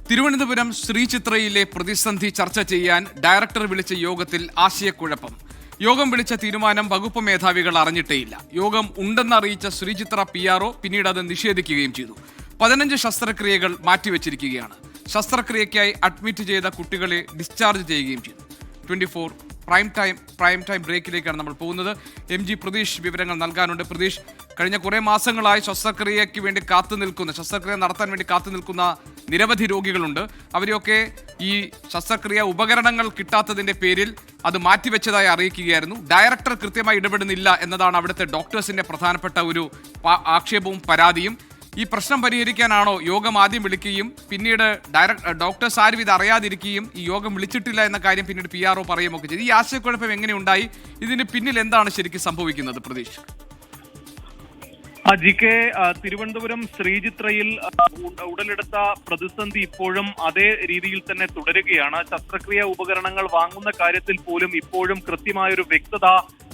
തിരുവനന്തപുരം ശ്രീചിത്രയിലെ പ്രതിസന്ധി ചർച്ച ചെയ്യാൻ ഡയറക്ടർ വിളിച്ച യോഗത്തിൽ ആശയക്കുഴപ്പം. യോഗം വിളിച്ച തീരുമാനം വകുപ്പ് മേധാവികൾ അറിഞ്ഞിട്ടേയില്ല. യോഗം ഉണ്ടെന്നറിയിച്ച ശ്രീചിത്ര PRO പിന്നീട് അത് നിഷേധിക്കുകയും ചെയ്തു. 15 ശസ്ത്രക്രിയകൾ മാറ്റിവെച്ചിരിക്കുകയാണ്. ശസ്ത്രക്രിയയ്ക്കായി അഡ്മിറ്റ് ചെയ്ത കുട്ടികളെ ഡിസ്ചാർജ് ചെയ്യുകയും ചെയ്തു. 24 പ്രൈം ടൈം ബ്രേക്കിലേക്കാണ് നമ്മൾ പോകുന്നത്. MG പ്രതീഷ് വിവരങ്ങൾ നൽകാനുണ്ട്. പ്രതീഷ്, കഴിഞ്ഞ കുറേ മാസങ്ങളായി ശസ്ത്രക്രിയയ്ക്ക് വേണ്ടി ശസ്ത്രക്രിയ നടത്താൻ വേണ്ടി കാത്തു നിൽക്കുന്ന നിരവധി രോഗികളുണ്ട്. അവരെയൊക്കെ ഈ ശസ്ത്രക്രിയ ഉപകരണങ്ങൾ കിട്ടാത്തതിന്റെ പേരിൽ അത് മാറ്റിവെച്ചതായി അറിയിക്കുകയായിരുന്നു. ഡയറക്ടർ കൃത്യമായി ഇടപെടുന്നില്ല എന്നതാണ് അവിടുത്തെ ഡോക്ടേഴ്സിന്റെ പ്രധാനപ്പെട്ട ഒരു ആക്ഷേപവും പരാതിയും. ഈ പ്രശ്നം പരിഹരിക്കാനാണോ യോഗം ആദ്യം വിളിക്കുകയും പിന്നീട് ഡോക്ടേഴ്സ് ആരും ഇത് അറിയാതിരിക്കുകയും ഈ യോഗം വിളിച്ചിട്ടില്ല എന്ന കാര്യം പിന്നീട് PRO പറയുകയൊക്കെ ചെയ്തു? ഈ ആശയക്കുഴപ്പം എങ്ങനെ ഉണ്ടായി? ഇതിന് പിന്നിൽ എന്താണ് ശരിക്കും സംഭവിക്കുന്നത്? പ്രതീക്ഷ GK, തിരുവനന്തപുരം ശ്രീചിത്രയിൽ ഉടലെടുത്ത പ്രതിസന്ധി ഇപ്പോഴും അതേ രീതിയിൽ തന്നെ തുടരുകയാണ്. ശസ്ത്രക്രിയ ഉപകരണങ്ങൾ വാങ്ങുന്ന കാര്യത്തിൽ പോലും ഇപ്പോഴും കൃത്യമായൊരു വ്യക്തത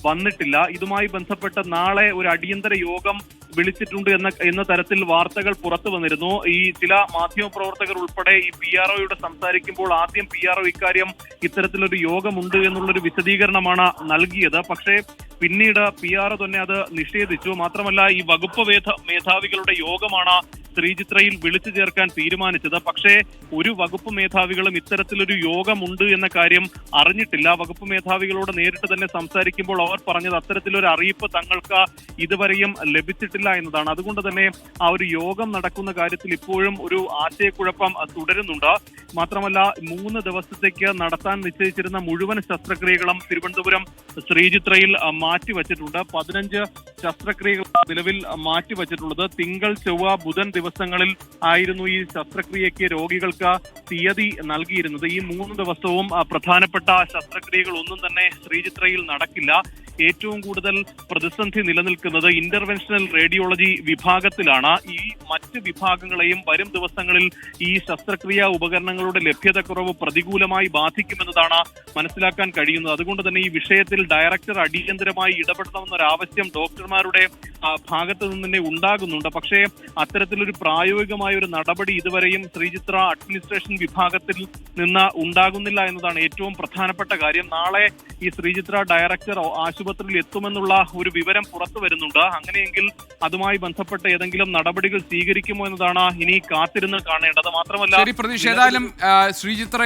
വന്നിട്ടില്ല. ഇതുമായി ബന്ധപ്പെട്ട് നാളെ ഒരു അടിയന്തര യോഗം വിളിച്ചിട്ടുണ്ട് എന്ന തരത്തിൽ വാർത്തകൾ പുറത്തു വന്നിരുന്നു. ഈ ചില മാധ്യമപ്രവർത്തകർ ഉൾപ്പെടെ ഈ PROയോട് സംസാരിക്കുമ്പോൾ ആദ്യം PRO ഇക്കാര്യം ഇത്തരത്തിലൊരു യോഗമുണ്ട് എന്നുള്ളൊരു വിശദീകരണമാണ് നൽകിയത്. പക്ഷേ പിന്നീട് PRO തന്നെ അത് നിഷേധിച്ചു. മാത്രമല്ല, ഈ വകുപ്പ് മേധാവികളുടെ യോഗമാണ് ശ്രീചിത്രയിൽ വിളിച്ചു ചേർക്കാൻ തീരുമാനിച്ചത്. പക്ഷേ ഒരു വകുപ്പ് മേധാവികളും ഇത്തരത്തിലൊരു യോഗമുണ്ട് എന്ന കാര്യം അറിഞ്ഞിട്ടില്ല. വകുപ്പ് മേധാവികളോട് നേരിട്ട് തന്നെ സംസാരിക്കുമ്പോൾ അവർ പറഞ്ഞത് അത്തരത്തിലൊരു അറിയിപ്പ് തങ്ങൾക്ക് ഇതുവരെയും ലഭിച്ചിട്ടില്ല എന്നതാണ്. അതുകൊണ്ട് തന്നെ ആ ഒരു യോഗം നടക്കുന്ന കാര്യത്തിൽ ഇപ്പോഴും ഒരു ആശയക്കുഴപ്പം തുടരുന്നുണ്ട്. മാത്രമല്ല, 3 ദിവസത്തേക്ക് നടത്താൻ നിശ്ചയിച്ചിരുന്ന മുഴുവൻ ശസ്ത്രക്രിയകളും തിരുവനന്തപുരം ശ്രീചിത്രയിൽ മാറ്റിവെച്ചിട്ടുണ്ട്. 15 ശസ്ത്രക്രിയകൾ നിലവിൽ മാറ്റിവെച്ചിട്ടുള്ളത്. തിങ്കൾ, ചൊവ്വ, ബുധൻ ദിവസങ്ങളിൽ ആയിരുന്നു ഈ ശസ്ത്രക്രിയയ്ക്ക് രോഗികൾക്ക് തീയതി നൽകിയിരുന്നത്. ഈ 3 ദിവസവും പ്രധാനപ്പെട്ട ശസ്ത്രക്രിയകൾ ഒന്നും തന്നെ ശ്രീചിത്രയിൽ നടക്കില്ല. ഏറ്റവും കൂടുതൽ പ്രതിസന്ധി നിലനിൽക്കുന്നത് ഇന്റർവെൻഷണൽ റേഡിയോളജി വിഭാഗത്തിലാണ്. ഈ മറ്റ് വിഭാഗങ്ങളെയും വരും ദിവസങ്ങളിൽ ഈ ശസ്ത്രക്രിയാ ഉപകരണങ്ങളുടെ ലഭ്യതക്കുറവ് പ്രതികൂലമായി ബാധിക്കുമെന്നതാണ് മനസ്സിലാക്കാൻ കഴിയുന്നത്. അതുകൊണ്ട് തന്നെ ഈ വിഷയത്തിൽ ഡയറക്ടർ അടിയന്തരമായി ഇടപെടണമെന്നൊരാവശ്യം ഡോക്ടർമാരുടെ ഭാഗത്തു നിന്ന് തന്നെ ഉണ്ടാകുന്നുണ്ട്. പക്ഷേ അത്തരത്തിലൊരു പ്രായോഗികമായ ഒരു നടപടി ഇതുവരെയും ശ്രീചിത്ര അഡ്മിനിസ്ട്രേഷൻ വിഭാഗത്തിൽ നിന്ന് ഉണ്ടാകുന്നില്ല എന്നതാണ് ഏറ്റവും പ്രധാനപ്പെട്ട കാര്യം. നാളെ ഈ ശ്രീചിത്ര ഡയറക്ടർ ആശുപത്രിയിൽ എത്തുമെന്നുള്ള ഒരു വിവരം പുറത്തു വരുന്നുണ്ട്. അങ്ങനെയെങ്കിൽ അതുമായി ബന്ധപ്പെട്ട ഏതെങ്കിലും നടപടികൾ സ്വീകരിക്കുമോ എന്നതാണ് ഇനി കാത്തിരുന്ന് കാണേണ്ടത്. മാത്രമല്ല, ഏതായാലും ശ്രീചിത്ര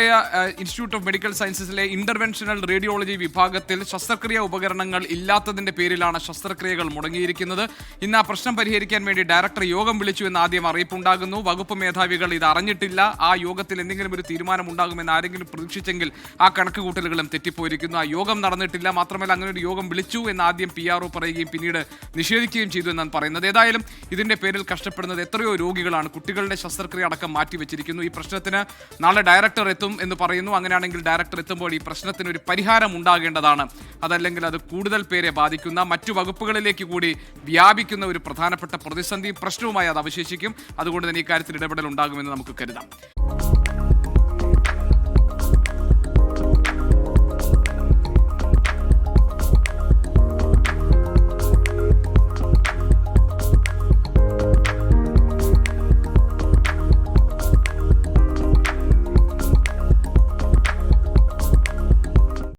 ഇൻസ്റ്റിറ്റ്യൂട്ട് ഓഫ് മെഡിക്കൽ സയൻസസിലെ ഇന്റർവെൻഷണൽ റേഡിയോളജി വിഭാഗത്തിൽ ശസ്ത്രക്രിയ ഉപകരണങ്ങൾ ഇല്ലാത്തതിന്റെ പേരിലാണ് ശസ്ത്രക്രിയകൾ മുടങ്ങിയിരിക്കുന്നത്. ഇന്ന് ആ പ്രശ്നം പരിഹരിക്കാൻ വേണ്ടി ഡയറക്ടർ യോഗം വിളിച്ചു എന്ന് ആദ്യം അറിയിപ്പുണ്ടാകുന്നു. വകുപ്പ് മേധാവികൾ ഇത് അറിഞ്ഞിട്ടില്ല. ആ യോഗത്തിൽ എന്തെങ്കിലും ഒരു തീരുമാനം ഉണ്ടാകുമെന്ന് ആരെങ്കിലും പ്രതീക്ഷിച്ചെങ്കിൽ ആ കണക്കുകൂട്ടലുകളും തെറ്റിപ്പോയിരിക്കുന്നു. ആ യോഗം നടന്നിട്ടില്ല. മാത്രമല്ല, അങ്ങനെ ഒരു യോഗം വിളിച്ചു എന്ന് ആദ്യം PRO പറയുകയും പിന്നീട് നിഷേധിക്കുകയും ചെയ്തു എന്നാണ് പറയുന്നത്. ഏതായാലും ഇതിന്റെ പേരിൽ കഷ്ടപ്പെടുന്നത് എത്രയോ രോഗികളാണ്. കുട്ടികളുടെ ശസ്ത്രക്രിയ അടക്കം മാറ്റിവെച്ചിരിക്കുന്നു. ഈ പ്രശ്നത്തിന് നാളെ ഡയറക്ടർ എത്തും എന്ന് പറയുന്നു. അങ്ങനെയാണെങ്കിൽ ഡയറക്ടർ എത്തുമ്പോൾ ഈ പ്രശ്നത്തിന് ഒരു പരിഹാരം ഉണ്ടാകേണ്ടതാണ്. അതല്ലെങ്കിൽ അത് കൂടുതൽ പേരെ ബാധിക്കുന്ന, മറ്റു വകുപ്പുകളിലേക്ക് കൂടി വ്യാപിക്കുന്ന ഒരു പ്രധാനപ്പെട്ട പ്രതിസന്ധി പ്രശ്നവുമായി അത് അവശേഷിക്കും. അതുകൊണ്ട് തന്നെ ഈ കാര്യത്തിൽ ഇടപെടൽ ഉണ്ടാകുമെന്ന് നമുക്ക് കരുതാം.